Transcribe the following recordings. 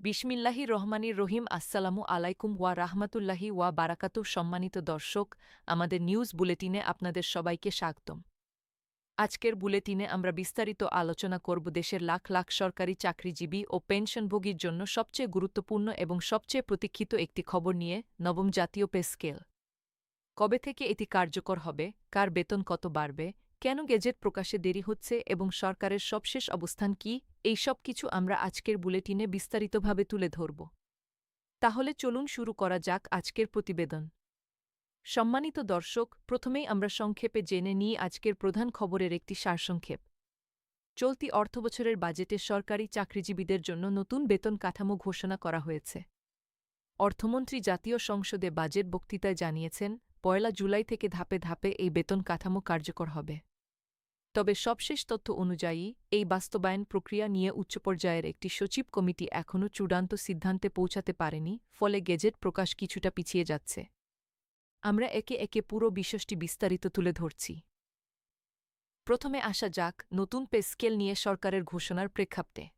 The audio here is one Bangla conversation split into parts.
বিসমিল্লাহির রহমানির রহিম। আসসালামু আলাইকুম ওয়া রাহমাতুল্লাহি ওয়া বারাকাতুহ। সম্মানিত দর্শক, আমাদের নিউজ বুলেটিনে আপনাদের সবাইকে স্বাগতম। আজকের বুলেটিনে আমরা বিস্তারিত আলোচনা করব দেশের লাখ লাখ সরকারি চাকরিজীবী ও পেনশনভোগীর জন্য সবচেয়ে গুরুত্বপূর্ণ এবং সবচেয়ে প্রতীক্ষিত একটি খবর নিয়ে, নবম জাতীয় পে স্কেল। কবে থেকে এটি কার্যকর হবে, কার বেতন কত বাড়বে, কেন গেজেট প্রকাশে দেরি হচ্ছে এবং সরকারের সবশেষ অবস্থান কী, এই সব কিছু আমরা আজকের বুলেটিনে বিস্তারিতভাবে তুলে ধরব। তাহলে চলুন শুরু করা যাক আজকের প্রতিবেদন। সম্মানিত দর্শক, প্রথমেই আমরা সংক্ষেপে জেনে নিই আজকের প্রধান খবরের একটি সারসংক্ষেপ। চলতি অর্থবছরের বাজেটে সরকারি চাকরিজীবীদের জন্য নতুন বেতন কাঠামো ঘোষণা করা হয়েছে। অর্থমন্ত্রী জাতীয় সংসদে বাজেট বক্তৃতায় জানিয়েছেন, ১ জুলাই থেকে ধাপে ধাপে এই বেতন কাঠামো কার্যকর হবে। তবে সবশেষ তথ্য অনুযায়ী এই বাস্তবায়ন প্রক্রিয়া নিয়ে উচ্চপর্যায়ের একটি সচিব কমিটি এখনও চূড়ান্ত সিদ্ধান্তে পৌঁছাতে পারেনি, ফলে গেজেট প্রকাশ কিছুটা পিছিয়ে যাচ্ছে। আমরা একে একে পুরো বিষয়টি বিস্তারিত তুলে ধরছি। প্রথমে আসা যাক নতুন পে স্কেল নিয়ে সরকারের ঘোষণার প্রেক্ষাপটে।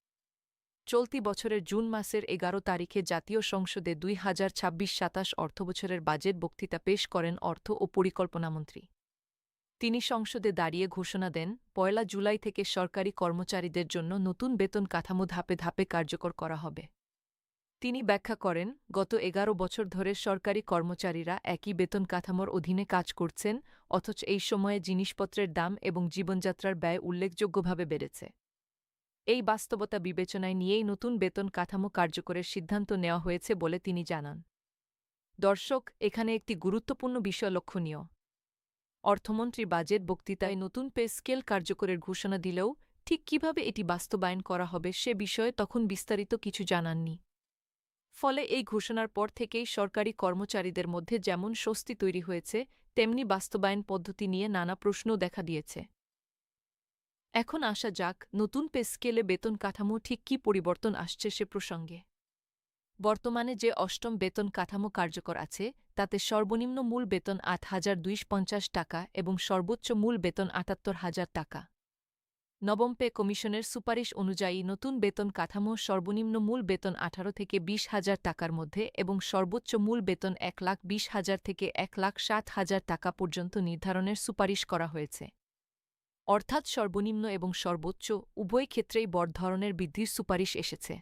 চলতি বছরের জুন মাসের ১১ তারিখে জাতীয় সংসদে ২০২৬-২৭ অর্থবছরের বাজেট বক্তৃতা পেশ করেন অর্থ ও পরিকল্পনামন্ত্রী। তিনি সংসদে দাঁড়িয়ে ঘোষণা দেন, ১ জুলাই থেকে সরকারি কর্মচারীদের জন্য নতুন বেতন কাঠামো ধাপে ধাপে কার্যকর করা হবে। তিনি ব্যাখ্যা করেন, গত ১১ বছর ধরে সরকারি কর্মচারীরা একই বেতন কাঠামোর অধীনে কাজ করছেন, অথচ এই সময়ে জিনিসপত্রের দাম এবং জীবনযাত্রার ব্যয় উল্লেখযোগ্যভাবে বেড়েছে। এই বাস্তবতা বিবেচনায় নিয়েই নতুন বেতন কাঠামো কার্যকরের সিদ্ধান্ত নেওয়া হয়েছে বলে তিনি জানান। দর্শক, এখানে একটি গুরুত্বপূর্ণ বিষয় লক্ষণীয়। অর্থমন্ত্রী বাজেট বক্তৃতায় নতুন পে স্কেল কার্যকরের ঘোষণা দিলেও ঠিক কিভাবে এটি বাস্তবায়ন করা হবে সে বিষয়ে তখন বিস্তারিত কিছু জানাননি। ফলে এই ঘোষণার পর থেকেই সরকারি কর্মচারীদের মধ্যে যেমন স্বস্তি তৈরি হয়েছে, তেমনি বাস্তবায়ন পদ্ধতি নিয়ে নানা প্রশ্নও দেখা দিয়েছে। এখন আসা যাক নতুন পে স্কেলে বেতন কাঠামো ঠিক কী পরিবর্তন আসছে সে প্রসঙ্গে। বর্তমানে যে অষ্টম বেতন কাঠামো কার্যকর আছে, তাতে সর্বনিম্ন মূল বেতন ৮,২৫০ টাকা এবং সর্বোচ্চ মূল বেতন ৭৮,০০০ টাকা। নবম পে কমিশনের সুপারিশ অনুযায়ী নতুন বেতন কাঠামো সর্বনিম্ন মূল বেতন ১৮ থেকে ২০,০০০ টাকার মধ্যে এবং সর্বোচ্চ মূল বেতন ১,২০,০০০ থেকে ১,৬০,০০০ টাকা পর্যন্ত নির্ধারণের সুপারিশ করা হয়েছে। অর্থাৎ সর্বনিম্ন এবং সর্বোচ্চ উভয় ক্ষেত্রেই বড় ধরনের বৃদ্ধির সুপারিশ এসেছে।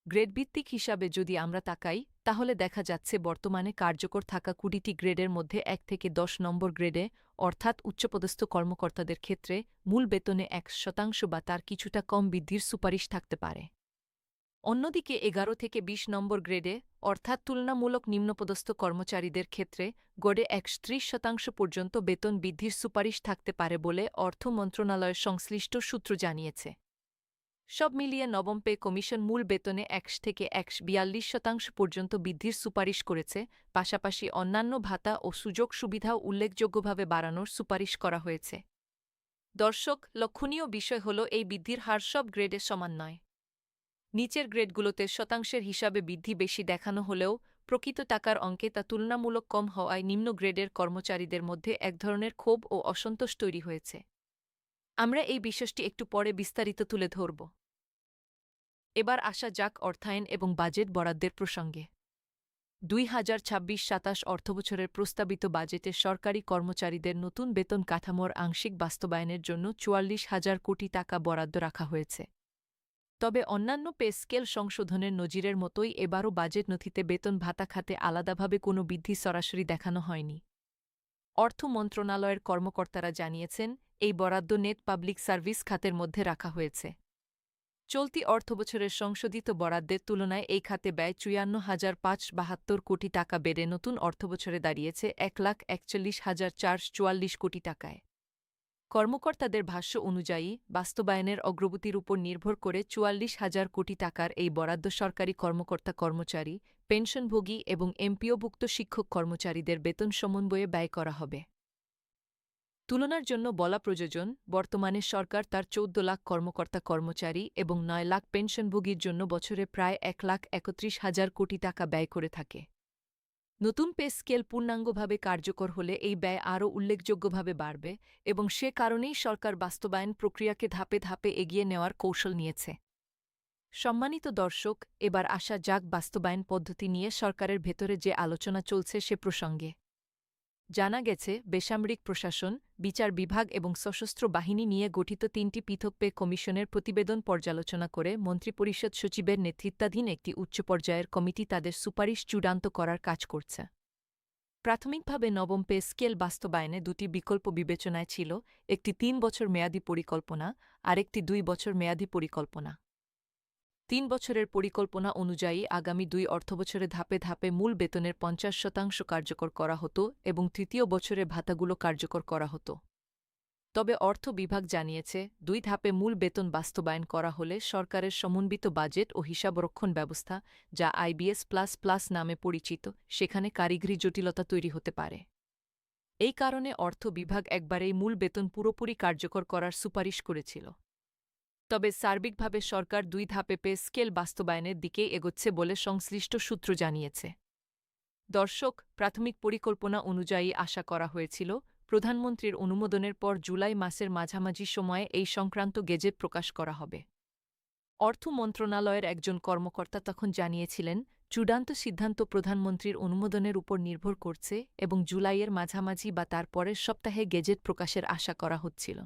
গ্রেডভিত্তিক হিসাবে যদি আমরা তাকাই, তাহলে দেখা যাচ্ছে বর্তমানে কার্যকর থাকা ২০টি গ্রেডের মধ্যে ১ থেকে ১০ নম্বর গ্রেডে, অর্থাৎ উচ্চপদস্থ কর্মকর্তাদের ক্ষেত্রে মূল বেতনে ১% বা তার কিছুটা কম বৃদ্ধির সুপারিশ থাকতে পারে। অন্যদিকে ১১ থেকে ২০ নম্বর গ্রেডে, অর্থাৎ তুলনামূলক নিম্নপদস্থ কর্মচারীদের ক্ষেত্রে গড়ে ৩১% পর্যন্ত বেতন বৃদ্ধির সুপারিশ থাকতে পারে বলে অর্থ মন্ত্রণালয়ের সংশ্লিষ্ট সূত্র জানিয়েছে। সব মিলিয়ে নবম পে কমিশন মূল বেতনে ১ থেকে ৪২% পর্যন্ত বৃদ্ধির সুপারিশ করেছে, পাশাপাশি অন্যান্য ভাতা ও সুযোগ সুবিধাও উল্লেখযোগ্যভাবে বাড়ানোর সুপারিশ করা হয়েছে। দর্শক, লক্ষণীয় বিষয় হল এই বৃদ্ধির হার সব গ্রেডে সমান নয়। নিচের গ্রেডগুলোতে শতাংশের হিসাবে বৃদ্ধি বেশি দেখানো হলেও প্রকৃত টাকার অঙ্কে তা তুলনামূলক কম হওয়ায় নিম্ন গ্রেডের কর্মচারীদের মধ্যে এক ধরনের ক্ষোভ ও অসন্তোষ তৈরি হয়েছে। আমরা এই বিষয়টি একটু পরে বিস্তারিত তুলে ধরব। এবার আসা যাক অর্থায়ন এবং বাজেট বরাদ্দের প্রসঙ্গে। ২০২৬-২৭ অর্থবছরের প্রস্তাবিত বাজেটে সরকারি কর্মচারীদের নতুন বেতন কাঠামোর আংশিক বাস্তবায়নের জন্য ৪৪,০০০ কোটি টাকা বরাদ্দ রাখা হয়েছে। তবে অন্যান্য পে স্কেল সংশোধনের নজিরের মতোই এবারও বাজেট নথিতে বেতন ভাতা খাতে আলাদাভাবে কোনো বৃদ্ধি সরাসরি দেখানো হয়নি। অর্থ মন্ত্রণালয়ের কর্মকর্তারা জানিয়েছেন, এই বরাদ্দ নেট পাবলিক সার্ভিস খাতের মধ্যে রাখা হয়েছে। চলতি অর্থবছরের সংশোধিত বরাদ্দের তুলনায় এই খাতে ব্যয় ৫৪,৫৭২ কোটি টাকা বেড়ে নতুন অর্থবছরে দাঁড়িয়েছে ১,৪১,৪৪৪ কোটি টাকায়। কর্মকর্তাদের ভাষ্য অনুযায়ী, বাস্তবায়নের অগ্রগতির উপর নির্ভর করে ৪৪,০০০ কোটি টাকার এই বরাদ্দ সরকারি কর্মকর্তা-কর্মচারী, পেনশনভোগী এবং এমপিওভুক্ত শিক্ষক কর্মচারীদের বেতন সমন্বয়ে ব্যয় করা হবে। তুলনার জন্য বলা প্রয়োজন, বর্তমানে সরকার তার ১৪ লাখ কর্মকর্তা-কর্মচারী এবং ৯ লাখ পেনশনভোগীর জন্য বছরে প্রায় ১,৩১,০০০ কোটি টাকা ব্যয় করে থাকে। নতুন পে স্কেল পূর্ণাঙ্গভাবে কার্যকর হলে এই ব্যয় আরও উল্লেখযোগ্যভাবে বাড়বে এবং সে কারণেই সরকার বাস্তবায়ন প্রক্রিয়াকে ধাপে ধাপে এগিয়ে নেওয়ার কৌশল নিয়েছে। সম্মানিত দর্শক, এবার আসা যাক বাস্তবায়ন পদ্ধতি নিয়ে সরকারের ভেতরে যে আলোচনা চলছে সে প্রসঙ্গে। জানা গেছে, বেসামরিক প্রশাসন, বিচার বিভাগ এবং সশস্ত্র বাহিনী নিয়ে গঠিত ৩টি পৃথক পে কমিশনের প্রতিবেদন পর্যালোচনা করে মন্ত্রিপরিষদ সচিবের নেতৃত্বাধীন একটি উচ্চ পর্যায়ের কমিটি তাদের সুপারিশ চূড়ান্ত করার কাজ করছে। প্রাথমিকভাবে নবম পে স্কেল বাস্তবায়নে দুটি বিকল্প বিবেচনায় ছিল, একটি ৩ বছর মেয়াদী পরিকল্পনা, আরেকটি ২ বছর মেয়াদী পরিকল্পনা। ৩ বছরের পরিকল্পনা অনুযায়ী আগামী ২ অর্থবছরে ধাপে ধাপে মূল বেতনের ৫০% কার্যকর করা হতো এবং তৃতীয় বছরে ভাতাগুলো কার্যকর করা হতো। তবে অর্থ বিভাগ জানিয়েছে, ২ ধাপে মূল বেতন বাস্তবায়ন করা হলে সরকারের সমন্বিত বাজেট ও হিসাবরক্ষণ ব্যবস্থা, যা আইবিএস প্লাস প্লাস নামে পরিচিত, সেখানে কারিগরি জটিলতা তৈরি হতে পারে। এই কারণে অর্থ বিভাগ একবারেই মূল বেতন পুরোপুরি কার্যকর করার সুপারিশ করেছিল। তবে সার্বিকভাবে সরকার ২ ধাপে পে স্কেল বাস্তবায়নের দিকেই এগোচ্ছে বলে সংশ্লিষ্ট সূত্র জানিয়েছে। দর্শক, প্রাথমিক পরিকল্পনা অনুযায়ী আশা করা হয়েছিল, প্রধানমন্ত্রীর অনুমোদনের পর জুলাই মাসের মাঝামাঝি সময়ে এই সংক্রান্ত গেজেট প্রকাশ করা হবে। অর্থ মন্ত্রণালয়ের একজন কর্মকর্তা তখন জানিয়েছিলেন, চূড়ান্ত সিদ্ধান্ত প্রধানমন্ত্রীর অনুমোদনের উপর নির্ভর করছে এবং জুলাইয়ের মাঝামাঝি বা তার পরের সপ্তাহে গেজেট প্রকাশের আশা করা হচ্ছিল।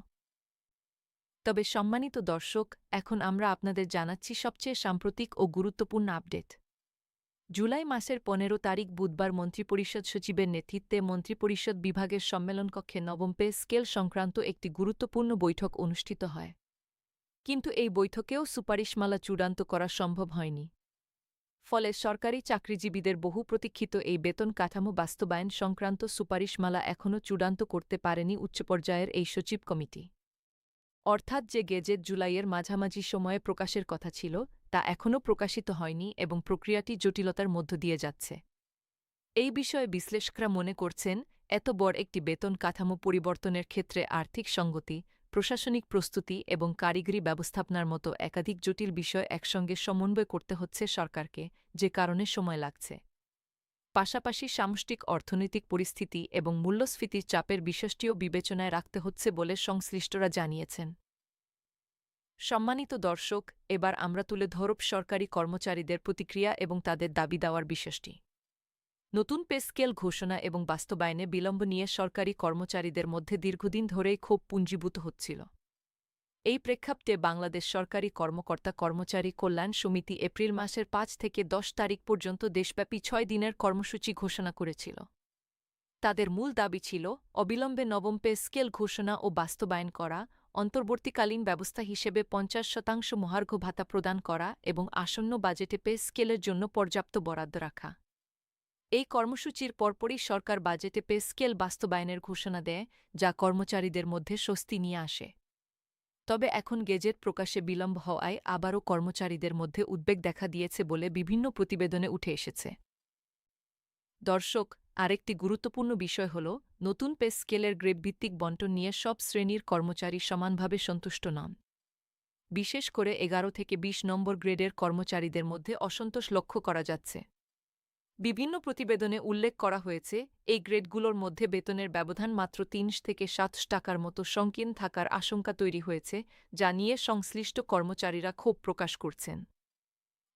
তবে সম্মানিত দর্শক, এখন আমরা আপনাদের জানাচ্ছি সবচেয়ে সাম্প্রতিক ও গুরুত্বপূর্ণ আপডেট। জুলাই মাসের ১৫ তারিখ বুধবার মন্ত্রিপরিষদ সচিবের নেতৃত্বে মন্ত্রিপরিষদ বিভাগের সম্মেলনকক্ষে নবম পে স্কেল সংক্রান্ত একটি গুরুত্বপূর্ণ বৈঠক অনুষ্ঠিত হয়। কিন্তু এই বৈঠকেও সুপারিশমালা চূড়ান্ত করা সম্ভব হয়নি। ফলে সরকারি চাকরিজীবীদের বহু প্রতীক্ষিত এই বেতন কাঠামো বাস্তবায়ন সংক্রান্ত সুপারিশমালা এখনও চূড়ান্ত করতে পারেনি উচ্চ পর্যায়ের এই সচিব কমিটি। অর্থাৎ যে গেজেট জুলাইয়ের মাঝামাঝি সময়ে প্রকাশের কথা ছিল, তা এখনও প্রকাশিত হয়নি এবং প্রক্রিয়াটি জটিলতার মধ্য দিয়ে যাচ্ছে। এই বিষয়ে বিশ্লেষকরা মনে করছেন, এত বড় একটি বেতন কাঠামো পরিবর্তনের ক্ষেত্রে আর্থিক সঙ্গতি, প্রশাসনিক প্রস্তুতি এবং কারিগরি ব্যবস্থাপনার মতো একাধিক জটিল বিষয় একসঙ্গে সমন্বয় করতে হচ্ছে সরকারকে, যে কারণে সময় লাগছে। পাশাপাশি সামষ্টিক অর্থনৈতিক পরিস্থিতি এবং মূল্যস্ফীতির চাপের বিষয়টিও বিবেচনায় রাখতে হচ্ছে বলে সংশ্লিষ্টরা জানিয়েছেন। সম্মানিত দর্শক, এবার আমরা তুলে ধরব সরকারি কর্মচারীদের প্রতিক্রিয়া এবং তাদের দাবি দেওয়ার বিষয়টি। নতুন পে স্কেল ঘোষণা এবং বাস্তবায়নে বিলম্ব নিয়ে সরকারি কর্মচারীদের মধ্যে দীর্ঘদিন ধরেই ক্ষোভ পুঞ্জীভূত হচ্ছিল। এই প্রেক্ষাপটে বাংলাদেশ সরকারি কর্মকর্তা কর্মচারী কল্যাণ সমিতি এপ্রিল মাসের ৫ থেকে ১০ তারিখ পর্যন্ত দেশব্যাপী ৬ দিনের কর্মসূচি ঘোষণা করেছিল। তাদের মূল দাবি ছিল, অবিলম্বে নবম পে স্কেল ঘোষণা ও বাস্তবায়ন করা, অন্তর্বর্তীকালীন ব্যবস্থা হিসেবে ৫০% মহার্ঘ ভাতা প্রদান করা এবং আসন্ন বাজেটে পে স্কেলের জন্য পর্যাপ্ত বরাদ্দ রাখা। এই কর্মসূচির পরপরই সরকার বাজেটে পে স্কেল বাস্তবায়নের ঘোষণা দেয়, যা কর্মচারীদের মধ্যে স্বস্তি নিয়ে আসে। তবে এখন গেজেট প্রকাশে বিলম্ব হওয়ায় আবারও কর্মচারীদের মধ্যে উদ্বেগ দেখা দিয়েছে বলে বিভিন্ন প্রতিবেদনে উঠে এসেছে। দর্শক, আরেকটি গুরুত্বপূর্ণ বিষয় হল, নতুন পে স্কেলের গ্রেড-ভিত্তিক বণ্টন নিয়ে সব শ্রেণীর কর্মচারী সমানভাবে সন্তুষ্ট নন। বিশেষ করে ১১ থেকে ২০ নম্বর গ্রেডের কর্মচারীদের মধ্যে অসন্তোষ লক্ষ্য করা যাচ্ছে। বিভিন্ন প্রতিবেদনে উল্লেখ করা হয়েছে, এই গ্রেডগুলোর মধ্যে বেতনের ব্যবধান মাত্র ৩ থেকে ৭ টাকার মতো সংকীর্ণ থাকার আশঙ্কা তৈরি হয়েছে, যা নিয়ে সংশ্লিষ্ট কর্মচারীরা ক্ষোভ প্রকাশ করছেন।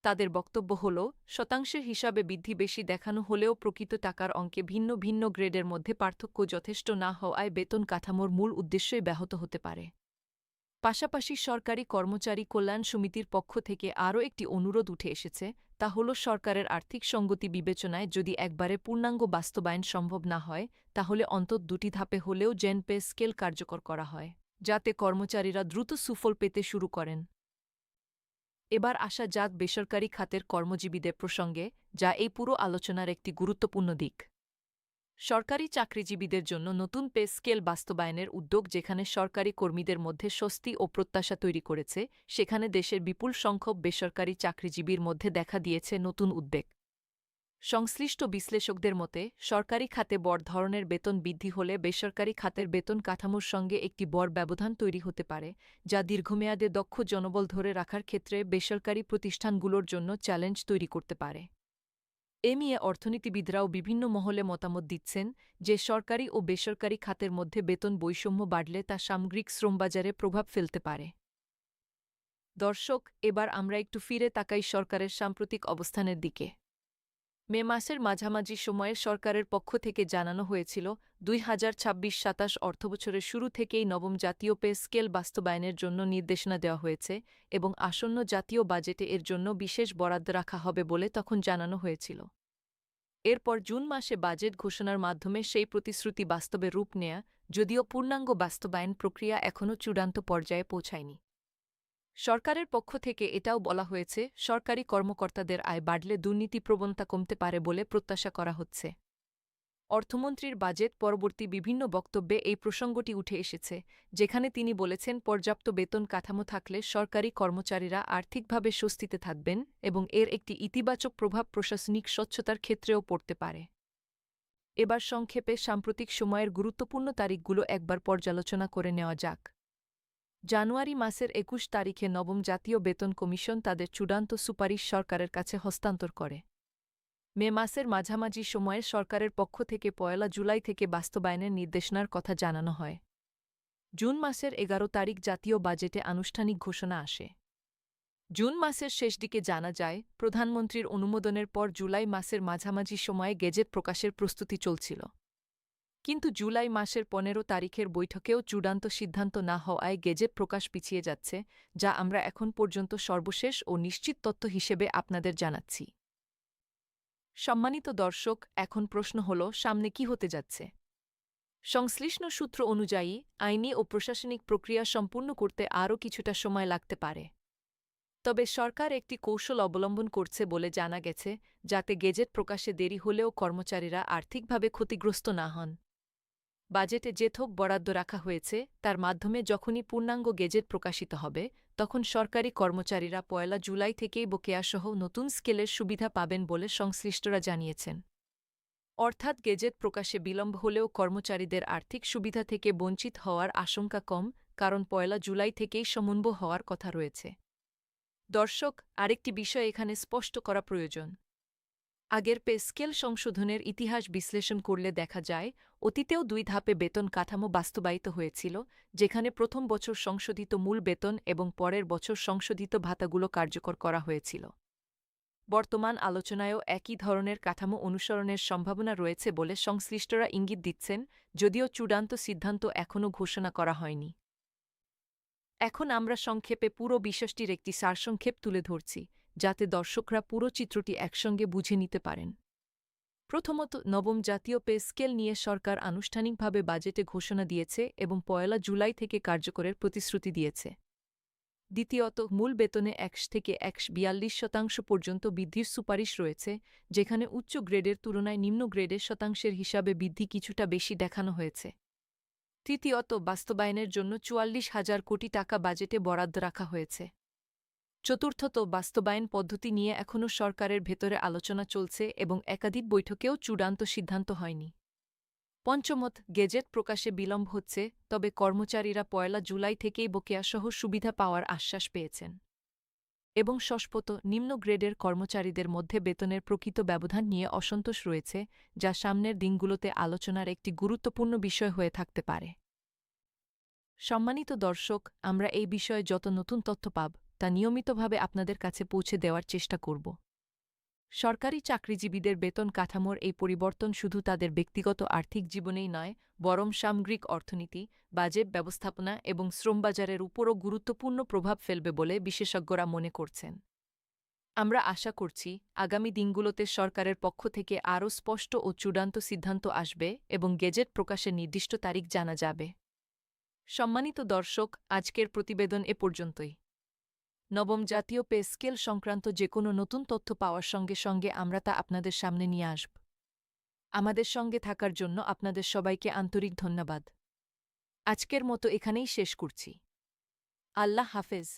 তাদের বক্তব্য হল, শতাংশের হিসাবে বৃদ্ধি বেশি দেখানো হলেও প্রকৃত টাকার অঙ্কে ভিন্ন ভিন্ন গ্রেডের মধ্যে পার্থক্য যথেষ্ট না হওয়ায় বেতন কাঠামোর মূল উদ্দেশ্যই ব্যাহত হতে পারে। পাশাপাশি সরকারি কর্মচারী কল্যাণ সমিতির পক্ষ থেকে আরও একটি অনুরোধ উঠে এসেছে, তা হল সরকারের আর্থিক সঙ্গতি বিবেচনায় যদি একবারে পূর্ণাঙ্গ বাস্তবায়ন সম্ভব না হয়, তাহলে অন্তত ২টি ধাপে হলেও জেন পে স্কেল কার্যকর করা হয়, যাতে কর্মচারীরা দ্রুত সুফল পেতে শুরু করেন। এবার আসা যাক বেসরকারি খাতের কর্মজীবীদের প্রসঙ্গে, যা এই পুরো আলোচনার একটি গুরুত্বপূর্ণ দিক। সরকারি চাকরিজীবীদের জন্য নতুন পে স্কেল বাস্তবায়নের উদ্যোগ যেখানে সরকারি কর্মীদের মধ্যে স্বস্তি ও প্রত্যাশা তৈরি করেছে, সেখানে দেশের বিপুল সংখ্যক বেসরকারি চাকরিজীবীর মধ্যে দেখা দিয়েছে নতুন উদ্বেগ। সংশ্লিষ্ট বিশ্লেষকদের মতে, সরকারি খাতে বড় ধরনের বেতন বৃদ্ধি হলে বেসরকারি খাতের বেতন কাঠামোর সঙ্গে একটি বড় ব্যবধান তৈরি হতে পারে, যা দীর্ঘমেয়াদে দক্ষ জনবল ধরে রাখার ক্ষেত্রে বেসরকারি প্রতিষ্ঠানগুলোর জন্য চ্যালেঞ্জ তৈরি করতে পারে। এ নিয়ে অর্থনীতিবিদরাও বিভিন্ন মহলে মতামত দিচ্ছেন যে সরকারি ও বেসরকারি খাতের মধ্যে বেতন বৈষম্য বাড়লে তা সামগ্রিক শ্রমবাজারে প্রভাব ফেলতে পারে। দর্শক, এবার আমরা একটু ফিরে তাকাই সরকারের সাম্প্রতিক অবস্থানের দিকে। মে মাসের মাঝামাঝি সময়ে সরকারের পক্ষ থেকে জানানো হয়েছিল ২০২৬-২৭ অর্থবছরের শুরু থেকেই নবম জাতীয় পে স্কেল বাস্তবায়নের জন্য নির্দেশনা দেওয়া হয়েছে এবং আসন্ন জাতীয় বাজেটে এর জন্য বিশেষ বরাদ্দ রাখা হবে বলে তখন জানানো হয়েছিল। এরপর জুন মাসে বাজেট ঘোষণার মাধ্যমে সেই প্রতিশ্রুতি বাস্তবে রূপ নেয়া, যদিও পূর্ণাঙ্গ বাস্তবায়ন প্রক্রিয়া এখনও চূড়ান্ত পর্যায়ে পৌঁছায়নি। সরকারের পক্ষ থেকে এটাও বলা হয়েছে, সরকারি কর্মকর্তাদের আয় বাড়লে দুর্নীতিপ্রবণতা কমতে পারে বলে প্রত্যাশা করা হচ্ছে। অর্থমন্ত্রীর বাজেট পরবর্তী বিভিন্ন বক্তব্যে এই প্রসঙ্গটি উঠে এসেছে, যেখানে তিনি বলেছেন পর্যাপ্ত বেতন কাঠামো থাকলে সরকারি কর্মচারীরা আর্থিকভাবে স্বস্তিতে থাকবেন এবং এর একটি ইতিবাচক প্রভাব প্রশাসনিক স্বচ্ছতার ক্ষেত্রেও পড়তে পারে। এবার সংক্ষেপে সাম্প্রতিক সময়ের গুরুত্বপূর্ণ তারিখগুলো একবার পর্যালোচনা করে নেওয়া যাক। জানুয়ারি মাসের ২১ তারিখে নবম জাতীয় বেতন কমিশন তাদের চূড়ান্ত সুপারিশ সরকারের কাছে হস্তান্তর করে। মে মাসের মাঝামাঝি সময়ে সরকারের পক্ষ থেকে ১ জুলাই থেকে বাস্তবায়নের নির্দেশনার কথা জানানো হয়। জুন মাসের ১১ তারিখ জাতীয় বাজেটে আনুষ্ঠানিক ঘোষণা আসে। জুন মাসের শেষ দিকে জানা যায়, প্রধানমন্ত্রীর অনুমোদনের পর জুলাই মাসের মাঝামাঝি সময়ে গেজেট প্রকাশের প্রস্তুতি চলছিল। কিন্তু জুলাই মাসের ১৫ তারিখের বৈঠকেও চূড়ান্ত সিদ্ধান্ত না হওয়ায় গেজেট প্রকাশ পিছিয়ে যাচ্ছে, যা আমরা এখন পর্যন্ত সর্বশেষ ও নিশ্চিত তথ্য হিসেবে আপনাদের জানাচ্ছি। সম্মানিত দর্শক, এখন প্রশ্ন হল, সামনে কি হতে যাচ্ছে? সংশ্লিষ্ট সূত্র অনুযায়ী আইনি ও প্রশাসনিক প্রক্রিয়া সম্পূর্ণ করতে আরও কিছুটা সময় লাগতে পারে। তবে সরকার একটি কৌশল অবলম্বন করছে বলে জানা গেছে, যাতে গেজেট প্রকাশে দেরি হলেও কর্মচারীরা আর্থিকভাবে ক্ষতিগ্রস্ত না হন। বাজেটে যে থোক বরাদ্দ রাখা হয়েছে তার মাধ্যমে যখনই পূর্ণাঙ্গ গেজেট প্রকাশিত হবে, তখন সরকারি কর্মচারীরা ১ জুলাই থেকেই বকেয়াসহ নতুন স্কেলের সুবিধা পাবেন বলে সংশ্লিষ্টরা জানিয়েছেন। অর্থাৎ গেজেট প্রকাশে বিলম্ব হলেও কর্মচারীদের আর্থিক সুবিধা থেকে বঞ্চিত হওয়ার আশঙ্কা কম, কারণ ১ জুলাই থেকেই সমন্বয় হওয়ার কথা রয়েছে। দর্শক, আরেকটি বিষয় এখানে স্পষ্ট করা প্রয়োজন। আগের পে স্কেল সংশোধনের ইতিহাস বিশ্লেষণ করলে দেখা যায়, অতীতেও ২ ধাপে বেতন কাঠামো বাস্তবায়িত হয়েছিল, যেখানে প্রথম বছর সংশোধিত মূল বেতন এবং পরের বছর সংশোধিত ভাতাগুলো কার্যকর করা হয়েছিল। বর্তমান আলোচনায়ও একই ধরনের কাঠামো অনুসরণের সম্ভাবনা রয়েছে বলে সংশ্লিষ্টরা ইঙ্গিত দিচ্ছেন, যদিও চূড়ান্ত সিদ্ধান্ত এখনও ঘোষণা করা হয়নি। এখন আমরা সংক্ষেপে পুরো বিষয়টির একটি সারসংক্ষেপ তুলে ধরছি, যাতে দর্শকরা পুরো চিত্রটি একসঙ্গে বুঝে নিতে পারেন। প্রথমত, নবম জাতীয় পে স্কেল নিয়ে সরকার আনুষ্ঠানিকভাবে বাজেটে ঘোষণা দিয়েছে এবং ১ জুলাই থেকে কার্যকরের প্রতিশ্রুতি দিয়েছে। দ্বিতীয়ত, মূল বেতনে ১ থেকে ১৪২% পর্যন্ত বৃদ্ধির সুপারিশ রয়েছে, যেখানে উচ্চ গ্রেডের তুলনায় নিম্ন গ্রেডের শতাংশের হিসাবে বৃদ্ধি কিছুটা বেশি দেখানো হয়েছে। তৃতীয়ত, বাস্তবায়নের জন্য ৪৪,০০০ কোটি টাকা বাজেটে বরাদ্দ রাখা হয়েছে। চতুর্থত, বাস্তবায়ন পদ্ধতি নিয়ে এখনও সরকারের ভেতরে আলোচনা চলছে এবং একাধিক বৈঠকেও চূড়ান্ত সিদ্ধান্ত হয়নি। পঞ্চমত, গেজেট প্রকাশে বিলম্ব হচ্ছে, তবে কর্মচারীরা ১ জুলাই থেকেই বকেয়াসহ সুবিধা পাওয়ার আশ্বাস পেয়েছেন। এবং ষষ্ঠত, নিম্ন গ্রেডের কর্মচারীদের মধ্যে বেতনের প্রকৃত ব্যবধান নিয়ে অসন্তোষ রয়েছে, যা সামনের দিনগুলোতে আলোচনার একটি গুরুত্বপূর্ণ বিষয় হয়ে থাকতে পারে। সম্মানিত দর্শক, আমরা এই বিষয়ে যত নতুন তথ্য পাব, তা নিয়মিতভাবে আপনাদের কাছে পৌঁছে দেওয়ার চেষ্টা করব। সরকারি চাকরিজীবীদের বেতন কাঠামোর এই পরিবর্তন শুধু তাদের ব্যক্তিগত আর্থিক জীবনেই নয়, বরং সামগ্রিক অর্থনীতি, বাজেট ব্যবস্থাপনা এবং শ্রমবাজারের উপরও গুরুত্বপূর্ণ প্রভাব ফেলবে বলে বিশেষজ্ঞরা মনে করছেন। আমরা আশা করছি, আগামী দিনগুলোতে সরকারের পক্ষ থেকে আরও স্পষ্ট ও চূড়ান্ত সিদ্ধান্ত আসবে এবং গেজেট প্রকাশের নির্দিষ্ট তারিখ জানা যাবে। সম্মানিত দর্শক, আজকের প্রতিবেদন এ পর্যন্তই। নবম জাতীয় পে স্কেল সংক্রান্ত যে কোনো নতুন তথ্য পাওয়ার সঙ্গে সঙ্গে আমরা তা আপনাদের সামনে নিয়ে আসব। আমাদের সঙ্গে থাকার জন্য আপনাদের সবাইকে আন্তরিক ধন্যবাদ। আজকের মতো এখানেই শেষ করছি। আল্লাহ হাফেজ।